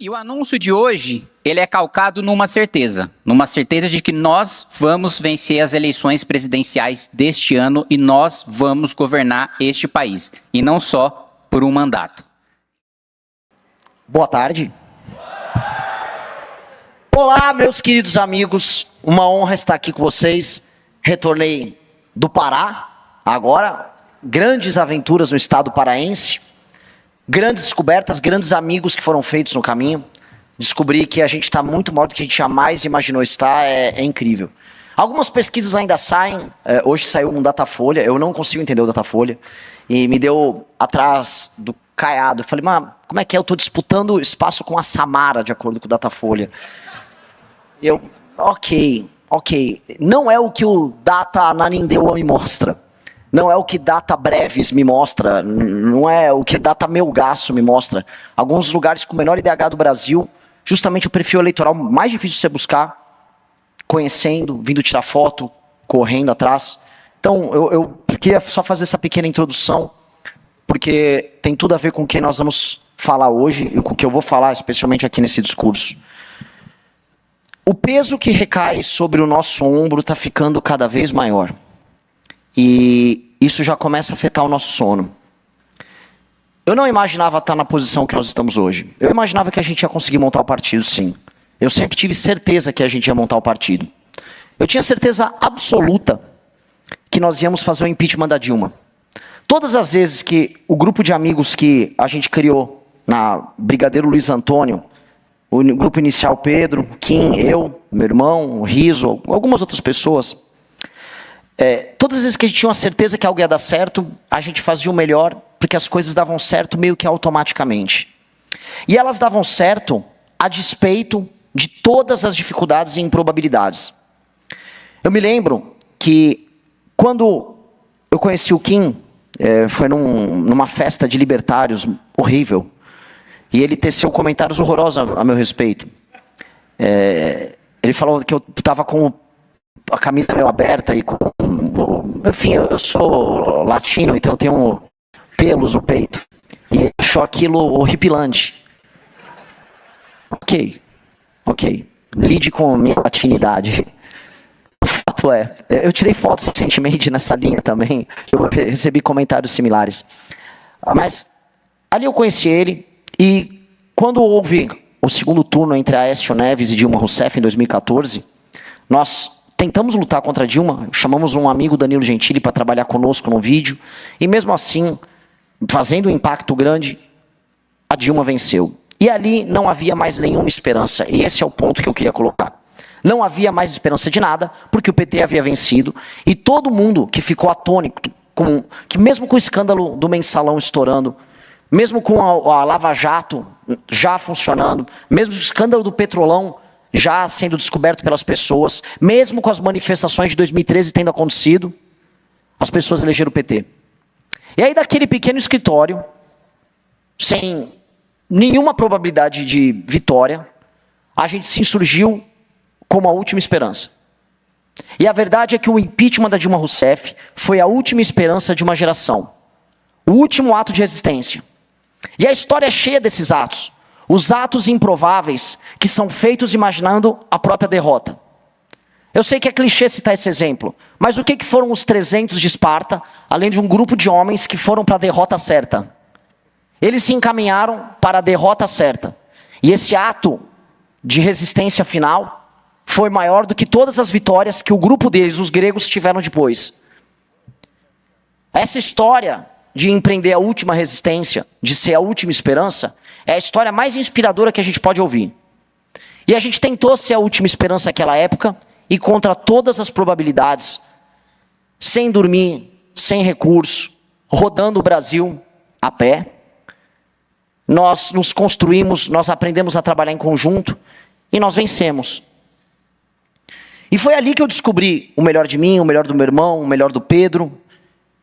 E o anúncio de hoje, ele é calcado numa certeza de que nós vamos vencer as eleições presidenciais deste ano e nós vamos governar este país, e não só por um mandato. Boa tarde. Olá, meus queridos amigos, uma honra estar aqui com vocês. Retornei do Pará, agora, grandes aventuras no estado paraense, grandes descobertas, grandes amigos que foram feitos no caminho. Descobri que a gente está muito maior do que a gente jamais imaginou estar, é incrível. Algumas pesquisas ainda saem, hoje saiu um Datafolha, eu não consigo entender o Datafolha, e me deu atrás do caiado. Eu falei, mas como é que é? Eu estou disputando espaço com a Samara, de acordo com o Datafolha. Eu, ok. Não é o que o Data Ananindeua me mostra. Não é o que Data Breves me mostra. Não é o que Data Melgaço me mostra. Alguns lugares com o menor IDH do Brasil, justamente o perfil eleitoral mais difícil de você buscar, conhecendo, vindo tirar foto, correndo atrás. Então, eu queria só fazer essa pequena introdução, porque tem tudo a ver com o que nós vamos falar hoje e com o que eu vou falar, especialmente aqui nesse discurso. O peso que recai sobre o nosso ombro está ficando cada vez maior. E isso já começa a afetar o nosso sono. Eu não imaginava estar na posição que nós estamos hoje. Eu imaginava que a gente ia conseguir montar o partido, sim. Eu sempre tive certeza que a gente ia montar o partido. Eu tinha certeza absoluta que nós íamos fazer o impeachment da Dilma. Todas as vezes que o grupo de amigos que a gente criou na Brigadeiro Luiz Antônio, o grupo inicial Pedro, Kim, eu, meu irmão, o Riso, algumas outras pessoas, todas as vezes que a gente tinha uma certeza que algo ia dar certo, a gente fazia o melhor, porque as coisas davam certo meio que automaticamente. E elas davam certo a despeito de todas as dificuldades e improbabilidades. Eu me lembro que quando eu conheci o Kim, foi numa festa de libertários horrível, e ele teceu comentários horrorosos a meu respeito. Ele falou que eu estava com a camisa meio aberta e com... Enfim, eu sou latino, então eu tenho pelos no peito. E ele achou aquilo horripilante. Ok. Lide com a minha latinidade. O fato é, eu tirei fotos recentemente nessa linha também. Eu recebi comentários similares. Mas ali eu conheci ele. E quando houve o segundo turno entre Aécio Neves e Dilma Rousseff em 2014, nós tentamos lutar contra a Dilma, chamamos um amigo, Danilo Gentili, para trabalhar conosco no vídeo, e mesmo assim, fazendo um impacto grande, a Dilma venceu. E ali não havia mais nenhuma esperança, e esse é o ponto que eu queria colocar. Não havia mais esperança de nada, porque o PT havia vencido, e todo mundo que ficou atônito, que mesmo com o escândalo do Mensalão estourando, mesmo com a Lava Jato já funcionando, mesmo o escândalo do Petrolão já sendo descoberto pelas pessoas, mesmo com as manifestações de 2013 tendo acontecido, as pessoas elegeram o PT. E aí daquele pequeno escritório, sem nenhuma probabilidade de vitória, a gente se insurgiu como a última esperança. E a verdade é que o impeachment da Dilma Rousseff foi a última esperança de uma geração. O último ato de resistência. E a história é cheia desses atos. Os atos improváveis que são feitos imaginando a própria derrota. Eu sei que é clichê citar esse exemplo, mas o que foram os 300 de Esparta, além de um grupo de homens que foram para a derrota certa? Eles se encaminharam para a derrota certa. E esse ato de resistência final foi maior do que todas as vitórias que o grupo deles, os gregos, tiveram depois. Essa história de empreender a última resistência, de ser a última esperança, é a história mais inspiradora que a gente pode ouvir. E a gente tentou ser a última esperança naquela época, e contra todas as probabilidades, sem dormir, sem recurso, rodando o Brasil a pé, nós nos construímos, nós aprendemos a trabalhar em conjunto, e nós vencemos. E foi ali que eu descobri o melhor de mim, o melhor do meu irmão, o melhor do Pedro,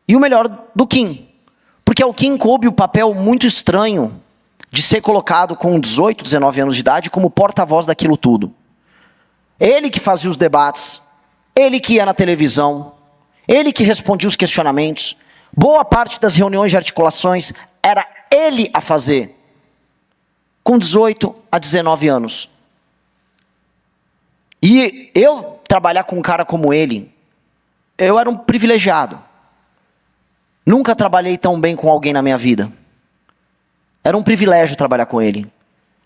e o melhor do Kim. Porque ao Kim coube o papel muito estranho de ser colocado com 18, 19 anos de idade como porta-voz daquilo tudo. Ele que fazia os debates, ele que ia na televisão, ele que respondia os questionamentos. Boa parte das reuniões de articulações era ele a fazer. com 18 a 19 anos. E eu trabalhar com um cara como ele, eu era um privilegiado. Nunca trabalhei tão bem com alguém na minha vida. Era um privilégio trabalhar com ele.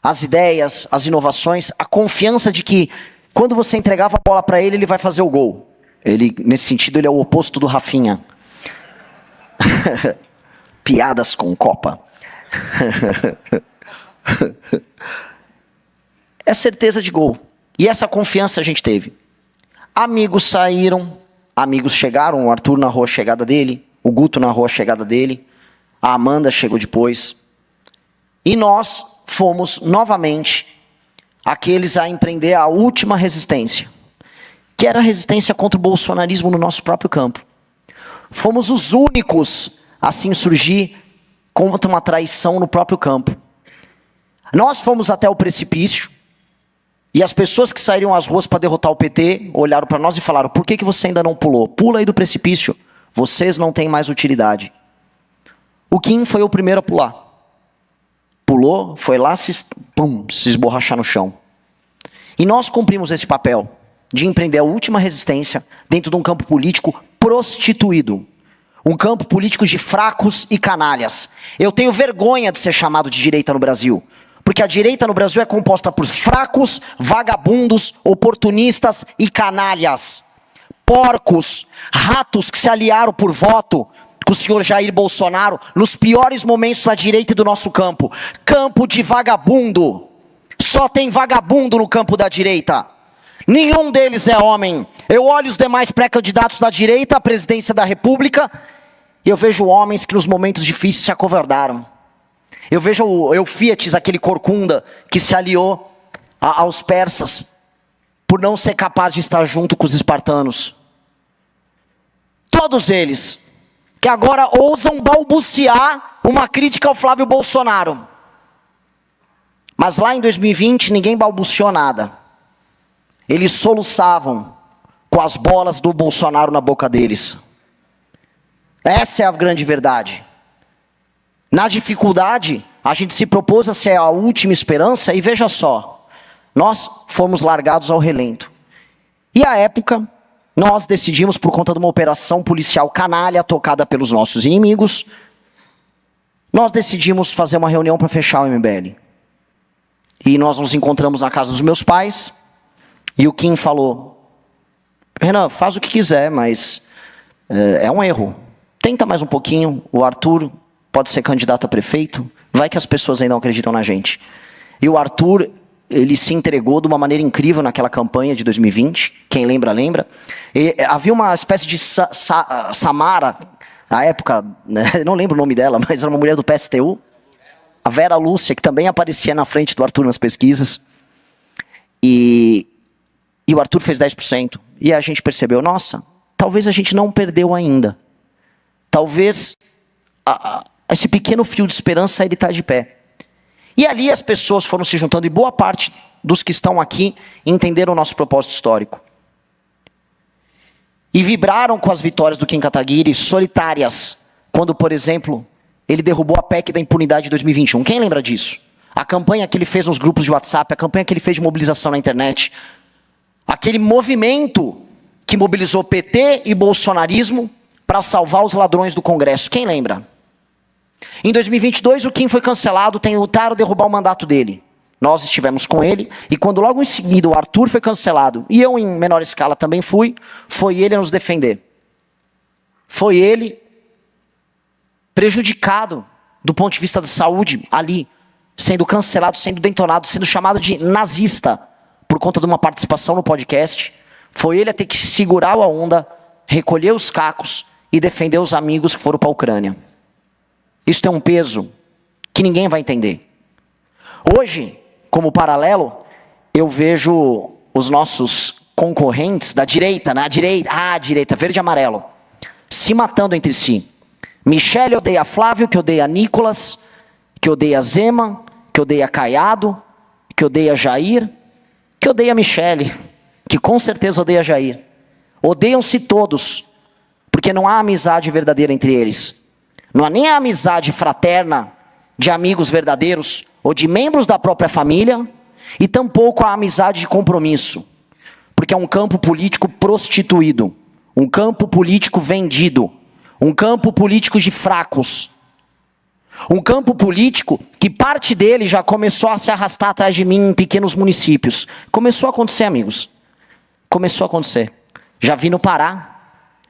As ideias, as inovações, a confiança de que quando você entregava a bola para ele, ele vai fazer o gol. Ele, nesse sentido, ele é o oposto do Rafinha. Piadas com Copa. É certeza de gol. E essa confiança a gente teve. Amigos saíram, amigos chegaram, o Arthur narrou a chegada dele, o Guto narrou a chegada dele, a Amanda chegou depois. E nós fomos novamente aqueles a empreender a última resistência, que era a resistência contra o bolsonarismo no nosso próprio campo. Fomos os únicos a se insurgir contra uma traição no próprio campo. Nós fomos até o precipício, e as pessoas que saíram às ruas para derrotar o PT olharam para nós e falaram: por que você ainda não pulou? Pula aí do precipício, vocês não têm mais utilidade. O Kim foi o primeiro a pular. Pulou, foi lá, se esborrachar no chão. E nós cumprimos esse papel de empreender a última resistência dentro de um campo político prostituído. Um campo político de fracos e canalhas. Eu tenho vergonha de ser chamado de direita no Brasil. Porque a direita no Brasil é composta por fracos, vagabundos, oportunistas e canalhas. Porcos, ratos que se aliaram por voto com o senhor Jair Bolsonaro nos piores momentos da direita e do nosso campo. Campo de vagabundo. Só tem vagabundo no campo da direita. Nenhum deles é homem. Eu olho os demais pré-candidatos da direita à presidência da República e eu vejo homens que nos momentos difíceis se acovardaram. Eu vejo o Eufíates, aquele corcunda que se aliou aos persas por não ser capaz de estar junto com os espartanos. Todos eles que agora ousam balbuciar uma crítica ao Flávio Bolsonaro. Mas lá em 2020 ninguém balbuciou nada. Eles soluçavam com as bolas do Bolsonaro na boca deles. Essa é a grande verdade. Na dificuldade, a gente se propôs a ser a última esperança e veja só, nós fomos largados ao relento. E à época, nós decidimos, por conta de uma operação policial canalha tocada pelos nossos inimigos, nós decidimos fazer uma reunião para fechar o MBL. E nós nos encontramos na casa dos meus pais, e o Kim falou: Renan, faz o que quiser, mas é um erro. Tenta mais um pouquinho, o Arthur pode ser candidato a prefeito, vai que as pessoas ainda não acreditam na gente. E o Arthur, ele se entregou de uma maneira incrível naquela campanha de 2020, quem lembra, lembra. E havia uma espécie de Samara, na época, né, não lembro o nome dela, mas era uma mulher do PSTU, a Vera Lúcia, que também aparecia na frente do Arthur nas pesquisas, e o Arthur fez 10%, e a gente percebeu, nossa, talvez a gente não perdeu ainda, talvez esse pequeno fio de esperança ele está de pé. E ali as pessoas foram se juntando, e boa parte dos que estão aqui entenderam o nosso propósito histórico. E vibraram com as vitórias do Kim Kataguiri, solitárias, quando, por exemplo, ele derrubou a PEC da impunidade de 2021. Quem lembra disso? A campanha que ele fez nos grupos de WhatsApp, a campanha que ele fez de mobilização na internet, aquele movimento que mobilizou PT e bolsonarismo para salvar os ladrões do Congresso. Quem lembra? Em 2022, o Kim foi cancelado, tentaram derrubar o mandato dele. Nós estivemos com ele, e quando logo em seguida o Arthur foi cancelado, e eu em menor escala também fui, foi ele a nos defender. Foi ele prejudicado do ponto de vista da saúde ali, sendo cancelado, sendo detonado, sendo chamado de nazista por conta de uma participação no podcast. Foi ele a ter que segurar a onda, recolher os cacos e defender os amigos que foram para a Ucrânia. Isso tem um peso que ninguém vai entender. Hoje, como paralelo, eu vejo os nossos concorrentes da direita, né? A direita, verde e amarelo, se matando entre si. Michele odeia Flávio, que odeia Nicolas, que odeia Zema, que odeia Caiado, que odeia Jair, que odeia Michele, que com certeza odeia Jair. Odeiam-se todos, porque não há amizade verdadeira entre eles. Não há nem a amizade fraterna de amigos verdadeiros ou de membros da própria família, e tampouco a amizade de compromisso, porque é um campo político prostituído, um campo político vendido, um campo político de fracos, um campo político que parte dele já começou a se arrastar atrás de mim em pequenos municípios. Começou a acontecer, amigos. Começou a acontecer. Já vi no Pará.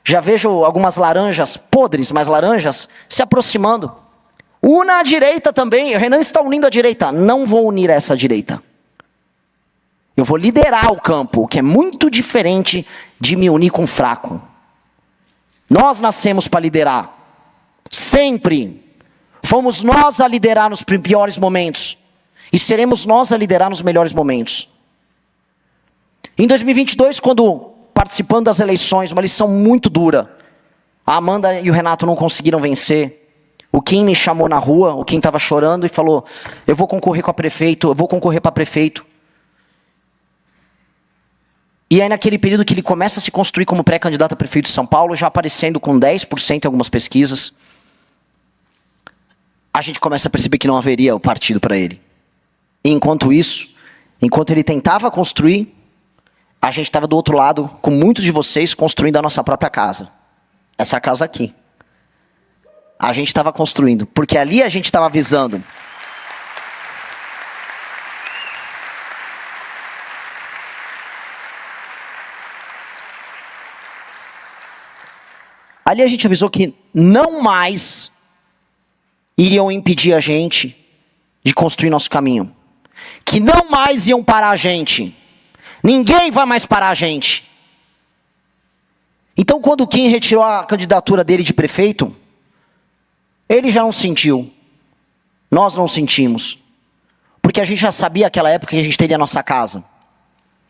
Já vejo algumas laranjas podres, mas laranjas, se aproximando. Una a direita também. O Renan está unindo a direita. Não vou unir essa direita. Eu vou liderar o campo, o que é muito diferente de me unir com o fraco. Nós nascemos para liderar. Sempre. Fomos nós a liderar nos piores momentos. E seremos nós a liderar nos melhores momentos. Em 2022, quando participando das eleições, uma lição muito dura. A Amanda e o Renato não conseguiram vencer. O Kim me chamou na rua, o Kim estava chorando e falou, eu vou concorrer para prefeito. E aí naquele período que ele começa a se construir como pré-candidato a prefeito de São Paulo, já aparecendo com 10% em algumas pesquisas, a gente começa a perceber que não haveria o partido para ele. E enquanto isso, enquanto ele tentava construir, a gente estava do outro lado, com muitos de vocês, construindo a nossa própria casa. Essa casa aqui. A gente estava construindo, porque ali a gente estava avisando. Ali a gente avisou que não mais iriam impedir a gente de construir nosso caminho. Que não mais iam parar a gente. Ninguém vai mais parar a gente. Então quando o Kim retirou a candidatura dele de prefeito, ele já não sentiu. Nós não sentimos. Porque a gente já sabia naquela época que a gente teria a nossa casa.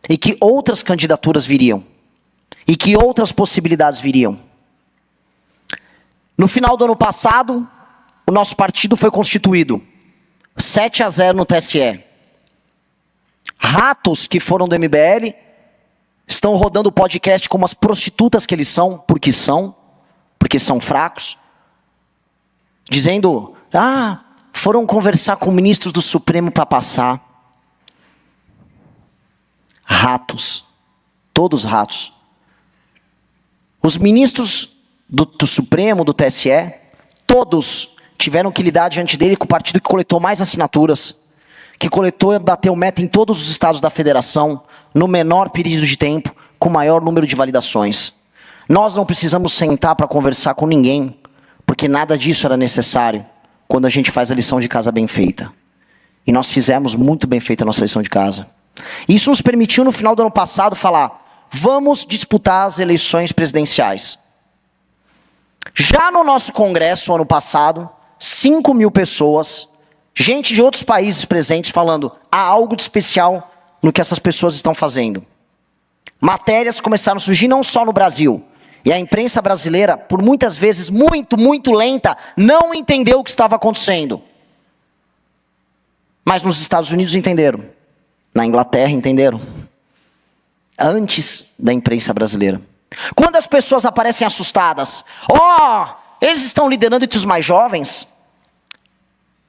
E que outras candidaturas viriam. E que outras possibilidades viriam. No final do ano passado, o nosso partido foi constituído 7-0 no TSE. Ratos que foram do MBL estão rodando o podcast como as prostitutas que eles são, porque são fracos. Dizendo, foram conversar com ministros do Supremo para passar. Ratos. Todos ratos. Os ministros do Supremo, do TSE, todos tiveram que lidar diante dele com o partido que coletou mais assinaturas, que coletou e bateu meta em todos os estados da federação, no menor período de tempo, com o maior número de validações. Nós não precisamos sentar para conversar com ninguém, porque nada disso era necessário quando a gente faz a lição de casa bem feita. E nós fizemos muito bem feita a nossa lição de casa. Isso nos permitiu, no final do ano passado, falar, vamos disputar as eleições presidenciais. Já no nosso congresso, ano passado, 5.000 pessoas, gente de outros países presentes falando, há algo de especial no que essas pessoas estão fazendo. Matérias começaram a surgir não só no Brasil, e a imprensa brasileira, por muitas vezes muito lenta, não entendeu o que estava acontecendo. Mas nos Estados Unidos entenderam, na Inglaterra entenderam, antes da imprensa brasileira. Quando as pessoas aparecem assustadas, eles estão liderando entre os mais jovens.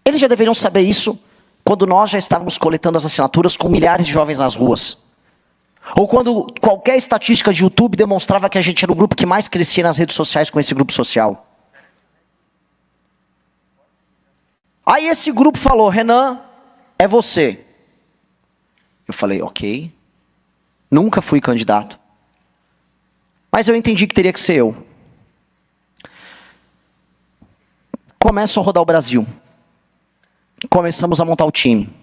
Eles já deveriam saber isso quando nós já estávamos coletando as assinaturas com milhares de jovens nas ruas. Ou quando qualquer estatística de YouTube demonstrava que a gente era o grupo que mais crescia nas redes sociais com esse grupo social. Aí esse grupo falou, Renan, é você. Eu falei, ok. Nunca fui candidato. Mas eu entendi que teria que ser eu. Começo a rodar o Brasil. Começamos a montar o time.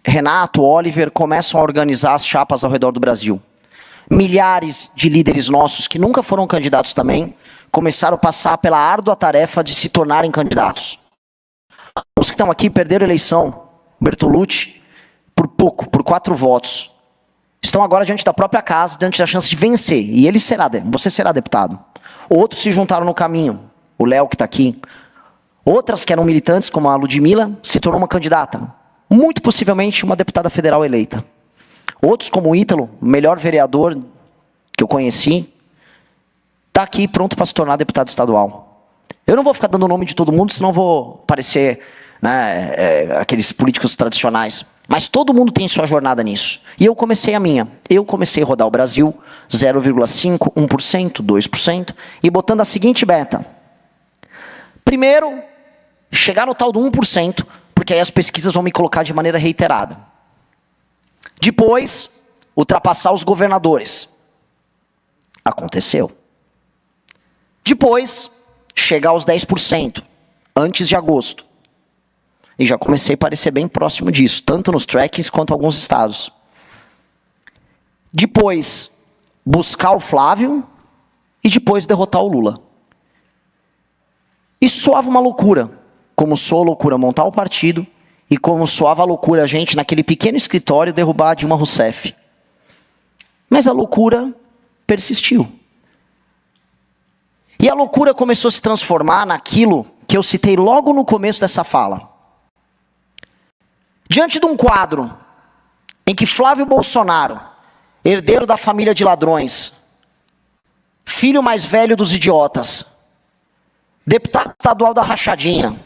Renato, Oliver começam a organizar as chapas ao redor do Brasil. Milhares de líderes nossos, que nunca foram candidatos também, começaram a passar pela árdua tarefa de se tornarem candidatos. Os que estão aqui perderam a eleição. Bertolucci, por pouco, por 4 votos. Estão agora diante da própria casa, diante da chance de vencer. E você será deputado. Outros se juntaram no caminho. O Léo que está aqui. Outras que eram militantes, como a Ludmilla, se tornou uma candidata. Muito possivelmente uma deputada federal eleita. Outros, como o Ítalo, o melhor vereador que eu conheci, está aqui pronto para se tornar deputado estadual. Eu não vou ficar dando o nome de todo mundo, senão vou parecer né, aqueles políticos tradicionais. Mas todo mundo tem sua jornada nisso. E eu comecei a minha. Eu comecei a rodar o Brasil 0,5%, 1%, 2%, e botando a seguinte meta. Primeiro, chegar no tal do 1%, porque aí as pesquisas vão me colocar de maneira reiterada. Depois, ultrapassar os governadores. Aconteceu. Depois, chegar aos 10%, antes de agosto. E já comecei a parecer bem próximo disso, tanto nos trackings quanto em alguns estados. Depois, buscar o Flávio e depois derrotar o Lula. Isso soava uma loucura, como soa loucura montar o partido e como soava loucura a gente naquele pequeno escritório derrubar a Dilma Rousseff. Mas a loucura persistiu. E a loucura começou a se transformar naquilo que eu citei logo no começo dessa fala. Diante de um quadro em que Flávio Bolsonaro, herdeiro da família de ladrões, filho mais velho dos idiotas, deputado estadual da rachadinha,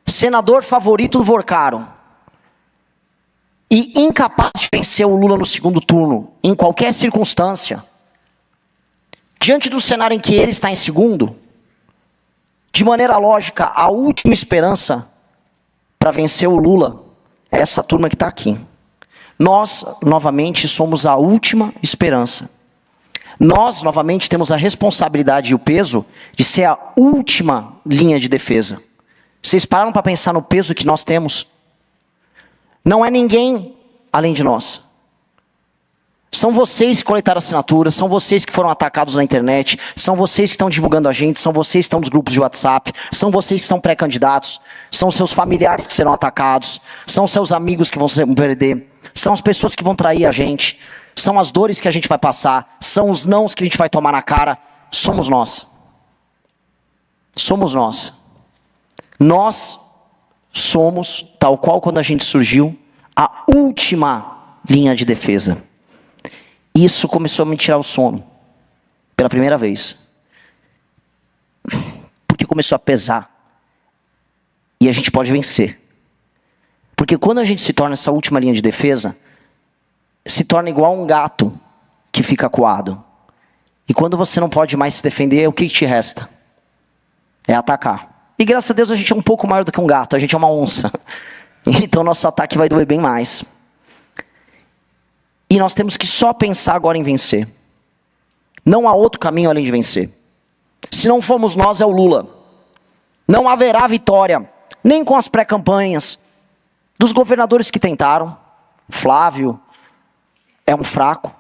senador favorito do Vorcaro, e incapaz de vencer o Lula no segundo turno, em qualquer circunstância, diante do cenário em que ele está em segundo, de maneira lógica, a última esperança para vencer o Lula é essa turma que está aqui. Nós, novamente, somos a última esperança. Nós, novamente, temos a responsabilidade e o peso de ser a última linha de defesa. Vocês pararam para pensar no peso que nós temos? Não é ninguém além de nós. São vocês que coletaram assinaturas, são vocês que foram atacados na internet, são vocês que estão divulgando a gente, são vocês que estão nos grupos de WhatsApp, são vocês que são pré-candidatos, são seus familiares que serão atacados, são seus amigos que vão se perder, são as pessoas que vão trair a gente, são as dores que a gente vai passar, são os nãos que a gente vai tomar na cara. Somos nós. Somos nós. Nós somos, tal qual quando a gente surgiu, a última linha de defesa. Isso começou a me tirar o sono, pela primeira vez. Porque começou a pesar. E a gente pode vencer. Porque quando a gente se torna essa última linha de defesa, se torna igual um gato que fica acuado. E quando você não pode mais se defender, o que te resta? É atacar. E graças a Deus a gente é um pouco maior do que um gato, a gente é uma onça. Então nosso ataque vai doer bem mais. E nós temos que só pensar agora em vencer. Não há outro caminho além de vencer. Se não formos nós, é o Lula. Não haverá vitória, nem com as pré-campanhas dos governadores que tentaram. Flávio é um fraco.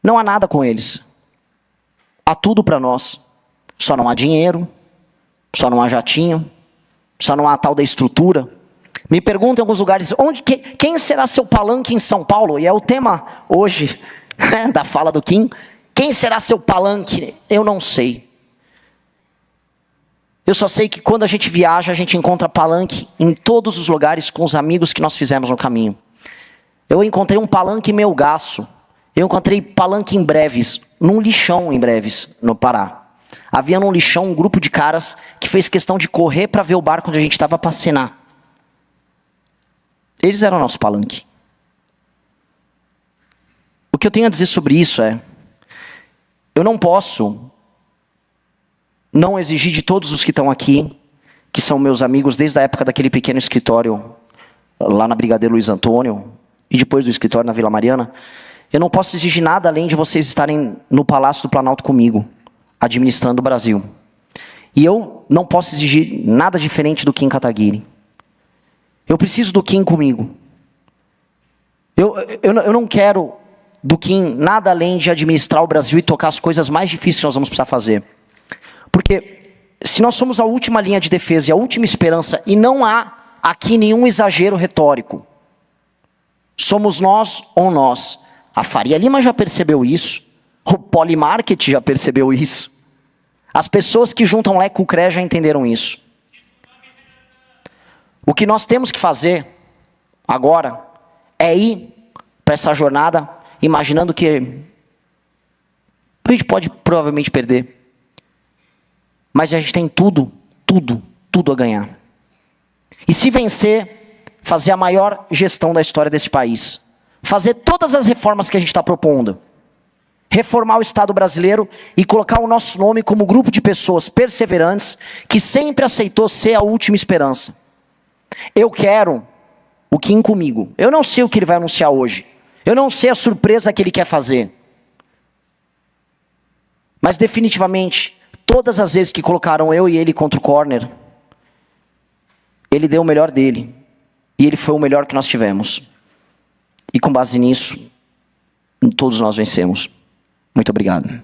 Não há nada com eles. Há tudo para nós. Só não há dinheiro, só não há jatinho, só não há a tal da estrutura. Me perguntam em alguns lugares, quem será seu palanque em São Paulo? E é o tema hoje da fala do Kim. Quem será seu palanque? Eu não sei. Eu só sei que quando a gente viaja, a gente encontra palanque em todos os lugares com os amigos que nós fizemos no caminho. Eu encontrei um palanque em Melgaço. Eu encontrei palanque em Breves, num lixão em Breves, no Pará. Havia num lixão um grupo de caras que fez questão de correr para ver o barco onde a gente estava para cenar. Eles eram nosso palanque. O que eu tenho a dizer sobre isso é, eu não posso não exigir de todos os que estão aqui, que são meus amigos desde a época daquele pequeno escritório lá na Brigadeiro Luiz Antônio, e depois do escritório na Vila Mariana, eu não posso exigir nada além de vocês estarem no Palácio do Planalto comigo, administrando o Brasil. E eu não posso exigir nada diferente do Kim Kataguiri. Eu preciso do Kim comigo. Eu não quero do Kim nada além de administrar o Brasil e tocar as coisas mais difíceis que nós vamos precisar fazer. Porque se nós somos a última linha de defesa e a última esperança, e não há aqui nenhum exagero retórico, somos nós ou nós. A Faria Lima já percebeu isso, o Polymarket já percebeu isso, as pessoas que juntam Lé com o CRE já entenderam isso. O que nós temos que fazer agora é ir para essa jornada imaginando que a gente pode provavelmente perder. Mas a gente tem tudo a ganhar. E se vencer, fazer a maior gestão da história desse país. Fazer todas as reformas que a gente está propondo. Reformar o Estado brasileiro e colocar o nosso nome como grupo de pessoas perseverantes que sempre aceitou ser a última esperança. Eu quero o Kim comigo. Eu não sei o que ele vai anunciar hoje. Eu não sei a surpresa que ele quer fazer. Mas definitivamente, todas as vezes que colocaram eu e ele contra o corner, ele deu o melhor dele. E ele foi o melhor que nós tivemos. E com base nisso, todos nós vencemos. Muito obrigado.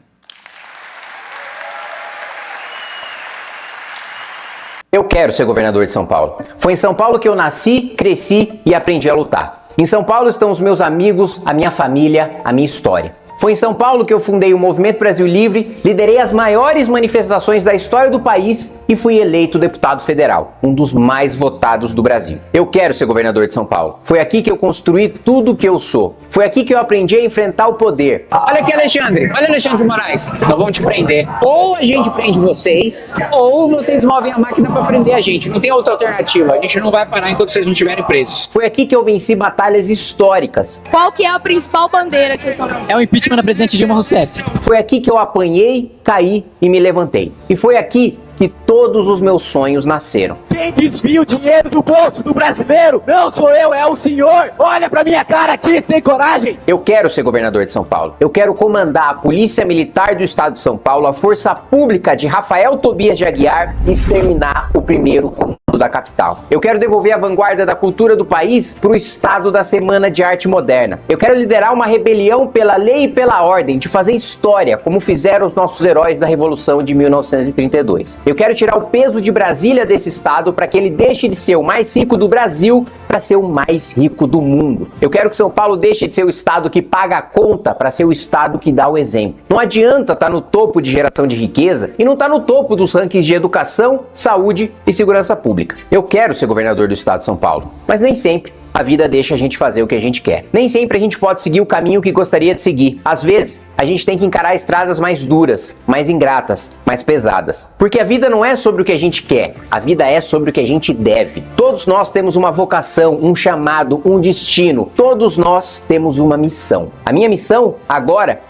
Eu quero ser governador de São Paulo. Foi em São Paulo que eu nasci, cresci e aprendi a lutar. Em São Paulo estão os meus amigos, a minha família, a minha história. Foi em São Paulo que eu fundei o Movimento Brasil Livre, liderei as maiores manifestações da história do país e fui eleito deputado federal, um dos mais votados do Brasil. Eu quero ser governador de São Paulo. Foi aqui que eu construí tudo o que eu sou. Foi aqui que eu aprendi a enfrentar o poder. Olha aqui, Alexandre. Olha, Alexandre de Moraes. Nós vamos te prender. Ou a gente prende vocês, ou vocês movem a máquina para prender a gente. Não tem outra alternativa. A gente não vai parar enquanto vocês não estiverem presos. Foi aqui que eu venci batalhas históricas. Qual que é a principal bandeira que vocês estão dando? É o impeachment da presidente Dilma Rousseff. Foi aqui que eu apanhei, caí e me levantei. E foi aqui que todos os meus sonhos nasceram. Quem desvia o dinheiro do bolso do brasileiro não sou eu, é o senhor. Olha pra minha cara aqui, sem coragem. Eu quero ser governador de São Paulo. Eu quero comandar a Polícia Militar do Estado de São Paulo, a Força Pública de Rafael Tobias de Aguiar e exterminar o primeiro comando da capital. Eu quero devolver a vanguarda da cultura do país para o estado da Semana de Arte Moderna. Eu quero liderar uma rebelião pela lei e pela ordem, de fazer história, como fizeram os nossos heróis da Revolução de 1932. Eu quero tirar o peso de Brasília desse estado para que ele deixe de ser o mais rico do Brasil para ser o mais rico do mundo. Eu quero que São Paulo deixe de ser o estado que paga a conta para ser o estado que dá o exemplo. Não adianta estar no topo de geração de riqueza e não estar no topo dos rankings de educação, saúde e segurança pública. Eu quero ser governador do estado de São Paulo, mas nem sempre a vida deixa a gente fazer o que a gente quer. Nem sempre a gente pode seguir o caminho que gostaria de seguir. Às vezes, a gente tem que encarar estradas mais duras, mais ingratas, mais pesadas. Porque a vida não é sobre o que a gente quer, a vida é sobre o que a gente deve. Todos nós temos uma vocação, um chamado, um destino. Todos nós temos uma missão. A minha missão, agora,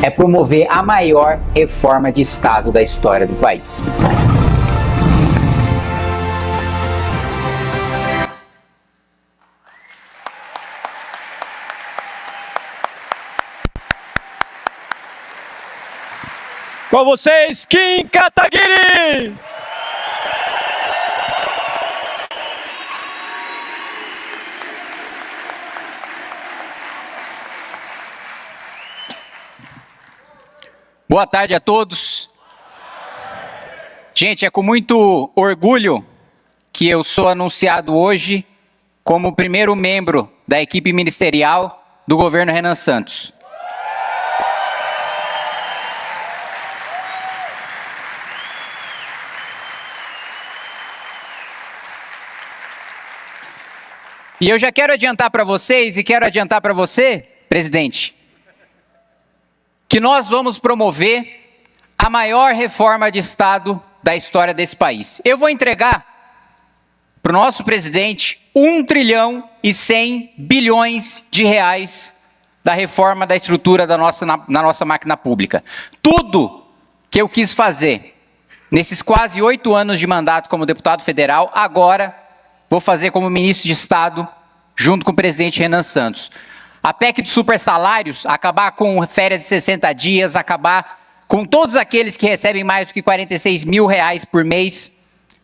é promover a maior reforma de Estado da história do país. Com vocês, Kim Kataguiri! Boa tarde a todos. Gente, é com muito orgulho que eu sou anunciado hoje como o primeiro membro da equipe ministerial do governo Renan Santos. E eu já quero adiantar para vocês e quero adiantar para você, presidente, que nós vamos promover a maior reforma de Estado da história desse país. Eu vou entregar para o nosso presidente 1 trilhão e 100 bilhões de reais da reforma da estrutura da na nossa máquina pública. Tudo que eu quis fazer nesses quase 8 anos de mandato como deputado federal, agora vou fazer como ministro de Estado, junto com o presidente Renan Santos. A PEC dos supersalários, acabar com férias de 60 dias, acabar com todos aqueles que recebem mais do que 46 mil reais por mês,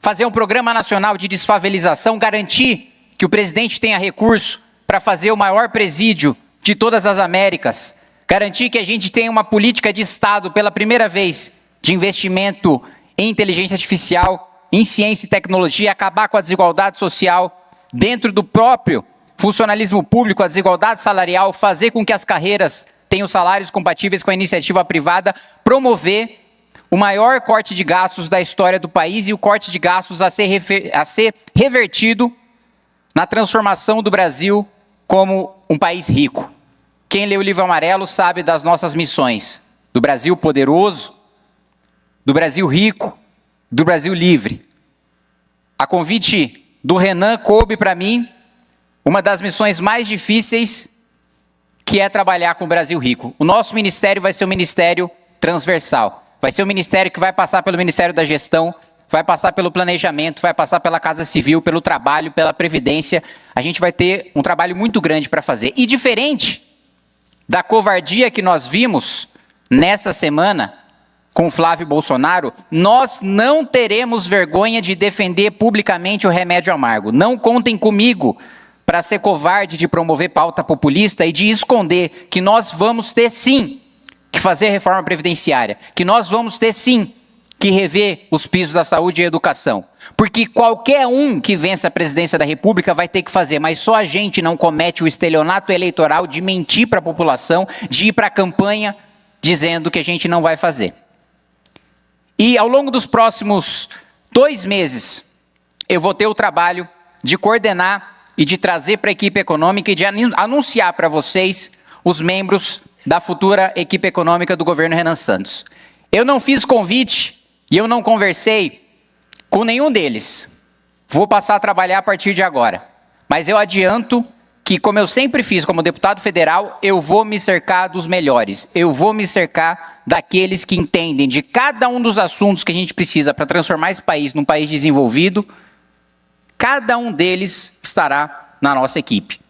fazer um programa nacional de desfavelização, garantir que o presidente tenha recurso para fazer o maior presídio de todas as Américas, garantir que a gente tenha uma política de Estado pela primeira vez de investimento em inteligência artificial, em ciência e tecnologia, acabar com a desigualdade social dentro do próprio funcionalismo público, a desigualdade salarial, fazer com que as carreiras tenham salários compatíveis com a iniciativa privada, promover o maior corte de gastos da história do país e o corte de gastos a ser revertido na transformação do Brasil como um país rico. Quem lê o livro amarelo sabe das nossas missões, do Brasil poderoso, do Brasil rico, do Brasil livre. A convite do Renan coube para mim uma das missões mais difíceis, que é trabalhar com o Brasil Rico. O nosso ministério vai ser um ministério transversal. Vai ser um ministério que vai passar pelo Ministério da Gestão, vai passar pelo planejamento, vai passar pela Casa Civil, pelo trabalho, pela Previdência. A gente vai ter um trabalho muito grande para fazer. E diferente da covardia que nós vimos nessa semana com Flávio Bolsonaro, nós não teremos vergonha de defender publicamente o remédio amargo. Não contem comigo para ser covarde de promover pauta populista e de esconder que nós vamos ter sim que fazer reforma previdenciária, que nós vamos ter sim que rever os pisos da saúde e educação. Porque qualquer um que vença a presidência da República vai ter que fazer, mas só a gente não comete o estelionato eleitoral de mentir para a população, de ir para a campanha dizendo que a gente não vai fazer. E ao longo dos próximos 2 meses, eu vou ter o trabalho de coordenar e de trazer para a equipe econômica e de anunciar para vocês os membros da futura equipe econômica do governo Renan Santos. Eu não fiz convite e eu não conversei com nenhum deles. Vou passar a trabalhar a partir de agora. Mas eu adianto que, como eu sempre fiz como deputado federal, eu vou me cercar dos melhores. Eu vou me cercar daqueles que entendem de cada um dos assuntos que a gente precisa para transformar esse país num país desenvolvido. Cada um deles estará na nossa equipe.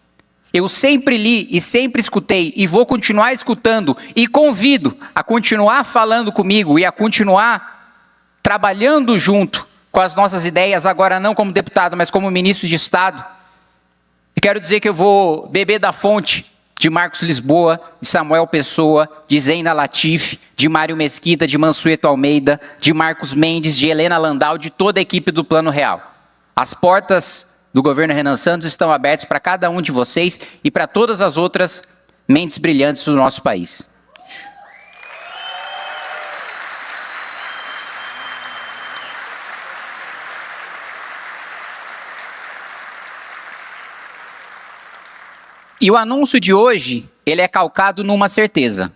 Eu sempre li e sempre escutei e vou continuar escutando e convido a continuar falando comigo e a continuar trabalhando junto com as nossas ideias, agora não como deputado, mas como ministro de Estado. E quero dizer que eu vou beber da fonte de Marcos Lisboa, de Samuel Pessoa, de Zeina Latif, de Mário Mesquita, de Mansueto Almeida, de Marcos Mendes, de Helena Landau, de toda a equipe do Plano Real. As portas do governo Renan Santos estão abertas para cada um de vocês e para todas as outras mentes brilhantes do nosso país. E o anúncio de hoje, ele é calcado numa certeza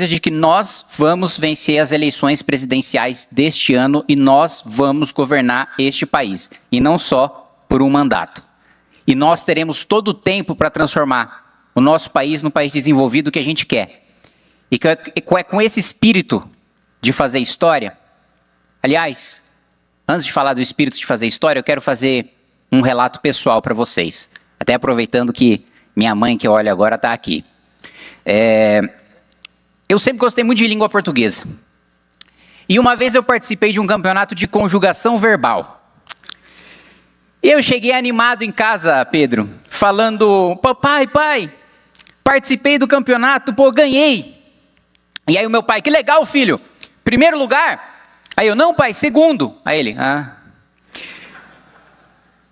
de que nós vamos vencer as eleições presidenciais deste ano e nós vamos governar este país, e não só por um mandato. E nós teremos todo o tempo para transformar o nosso país no país desenvolvido que a gente quer. E é com esse espírito de fazer história. Aliás, antes de falar do espírito de fazer história, eu quero fazer um relato pessoal para vocês. Até aproveitando que minha mãe, que olha agora, está aqui. Eu sempre gostei muito de língua portuguesa. E uma vez eu participei de um campeonato de conjugação verbal. Eu cheguei animado em casa, Pedro, falando: pai, participei do campeonato, ganhei. E aí o meu pai: que legal, filho, 1º lugar? Aí eu: não, pai, 2º. Aí ele: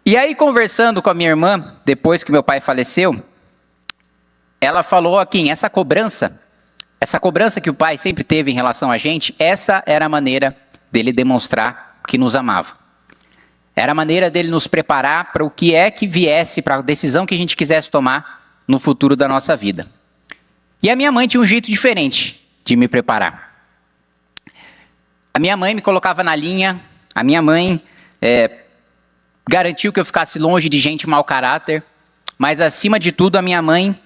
E aí, conversando com a minha irmã, depois que meu pai faleceu, ela falou aqui, essa cobrança que o pai sempre teve em relação a gente, essa era a maneira dele demonstrar que nos amava. Era a maneira dele nos preparar para o que é que viesse, para a decisão que a gente quisesse tomar no futuro da nossa vida. E a minha mãe tinha um jeito diferente de me preparar. A minha mãe me colocava na linha, a minha mãe garantiu que eu ficasse longe de gente mau caráter, mas acima de tudo a minha mãe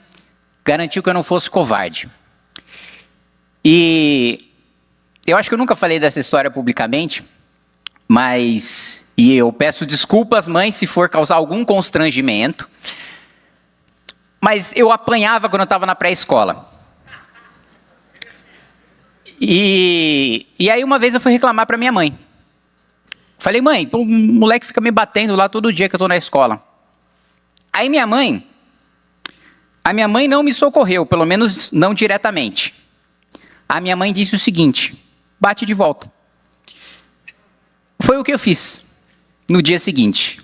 garantiu que eu não fosse covarde. E eu acho que eu nunca falei dessa história publicamente, e eu peço desculpas, mãe, se for causar algum constrangimento, mas eu apanhava quando eu estava na pré-escola. E aí uma vez eu fui reclamar para minha mãe. Falei: mãe, o moleque fica me batendo lá todo dia que eu estou na escola. Aí a minha mãe não me socorreu, pelo menos não diretamente. A minha mãe disse o seguinte: bate de volta. Foi o que eu fiz. No dia seguinte,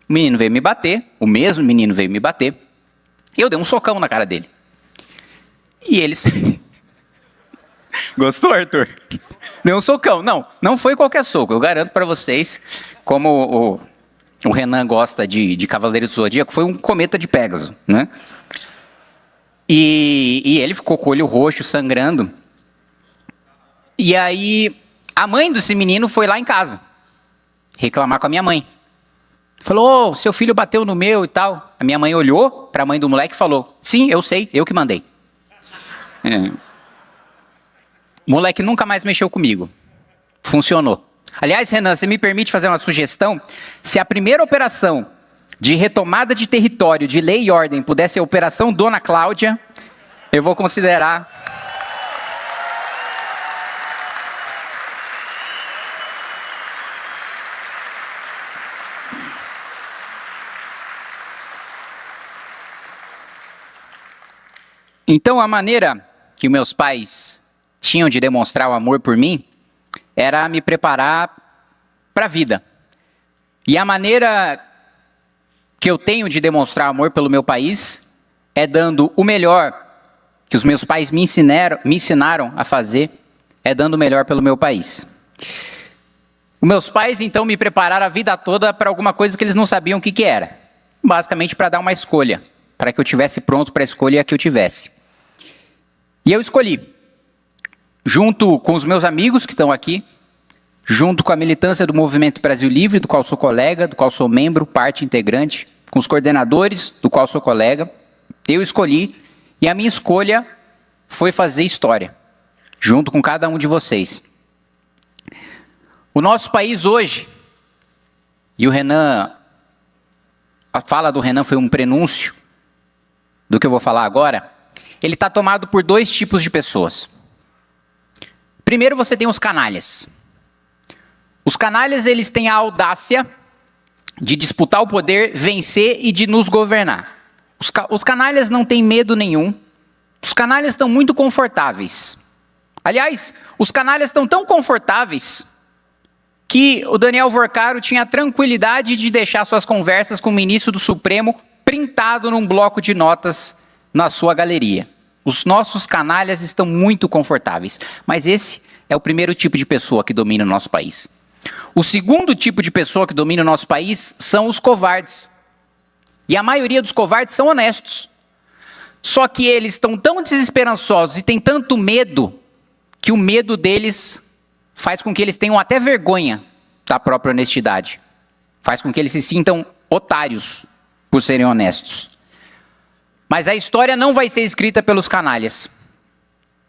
o menino veio me bater, o mesmo menino veio me bater, e eu dei um socão na cara dele. E eles... Gostou, Arthur? Deu um socão. Não foi qualquer soco, eu garanto para vocês, como o Renan gosta de Cavaleiro do Zodíaco, foi um cometa de Pégaso, né? E ele ficou com o olho roxo, sangrando. E aí, a mãe desse menino foi lá em casa reclamar com a minha mãe. Falou, ô, seu filho bateu no meu e tal. A minha mãe olhou para a mãe do moleque e falou, sim, eu sei, eu que mandei. O moleque nunca mais mexeu comigo. Funcionou. Aliás, Renan, você me permite fazer uma sugestão? Se a primeira operação de retomada de território, de lei e ordem, pudesse ser a Operação Dona Cláudia, eu vou considerar. Então, a maneira que meus pais tinham de demonstrar o amor por mim era me preparar para a vida. E a maneira que eu tenho de demonstrar amor pelo meu país é dando o melhor que os meus pais me ensinaram a fazer, é dando o melhor pelo meu país. Os meus pais, então, me prepararam a vida toda para alguma coisa que eles não sabiam o que era. Basicamente para dar uma escolha, para que eu estivesse pronto para a escolha que eu tivesse. E eu escolhi, junto com os meus amigos que estão aqui, junto com a militância do Movimento Brasil Livre, do qual sou colega, do qual sou membro, parte integrante, com os coordenadores, do qual sou colega, eu escolhi, e a minha escolha foi fazer história, junto com cada um de vocês. O nosso país hoje, e o Renan, a fala do Renan foi um prenúncio do que eu vou falar agora, ele está tomado por dois tipos de pessoas. Primeiro, você tem os canalhas. Os canalhas, eles têm a audácia de disputar o poder, vencer e de nos governar. Os canalhas não têm medo nenhum. Os canalhas estão muito confortáveis. Aliás, os canalhas estão tão confortáveis que o Daniel Vorcaro tinha a tranquilidade de deixar suas conversas com o ministro do Supremo printado num bloco de notas na sua galeria. Os nossos canalhas estão muito confortáveis, mas esse é o primeiro tipo de pessoa que domina o nosso país. O segundo tipo de pessoa que domina o nosso país são os covardes. E a maioria dos covardes são honestos. Só que eles estão tão desesperançosos e têm tanto medo, que o medo deles faz com que eles tenham até vergonha da própria honestidade. Faz com que eles se sintam otários por serem honestos. Mas a história não vai ser escrita pelos canalhas.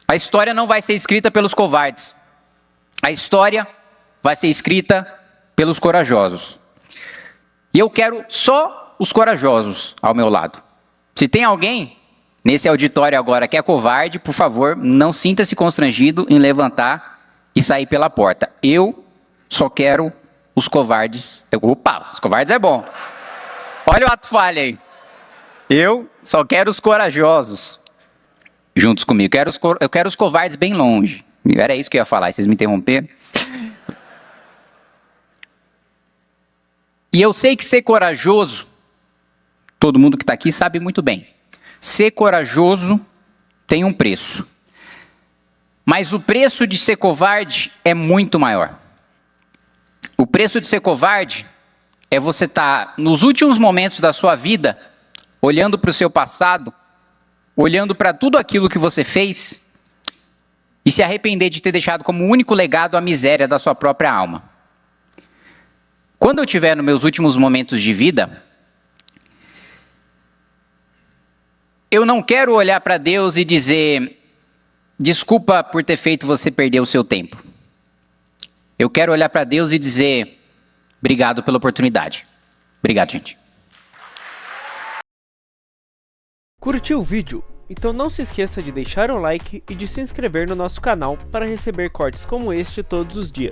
A história não vai ser escrita pelos covardes. A história vai ser escrita pelos corajosos. E eu quero só os corajosos ao meu lado. Se tem alguém nesse auditório agora que é covarde, por favor, não sinta-se constrangido em levantar e sair pela porta. Eu só quero os covardes. Opa, os covardes é bom. Olha o ato falha aí. Eu só quero os corajosos juntos comigo. Eu quero os covardes bem longe. Era isso que eu ia falar, vocês me interromperam. E eu sei que ser corajoso, todo mundo que está aqui sabe muito bem. Ser corajoso tem um preço. Mas o preço de ser covarde é muito maior. O preço de ser covarde é você estar nos últimos momentos da sua vida, olhando para o seu passado, olhando para tudo aquilo que você fez e se arrepender de ter deixado como único legado a miséria da sua própria alma. Quando eu estiver nos meus últimos momentos de vida, eu não quero olhar para Deus e dizer, desculpa por ter feito você perder o seu tempo. Eu quero olhar para Deus e dizer, obrigado pela oportunidade. Obrigado, gente. Curtiu o vídeo? Então não se esqueça de deixar um like e de se inscrever no nosso canal para receber cortes como este todos os dias.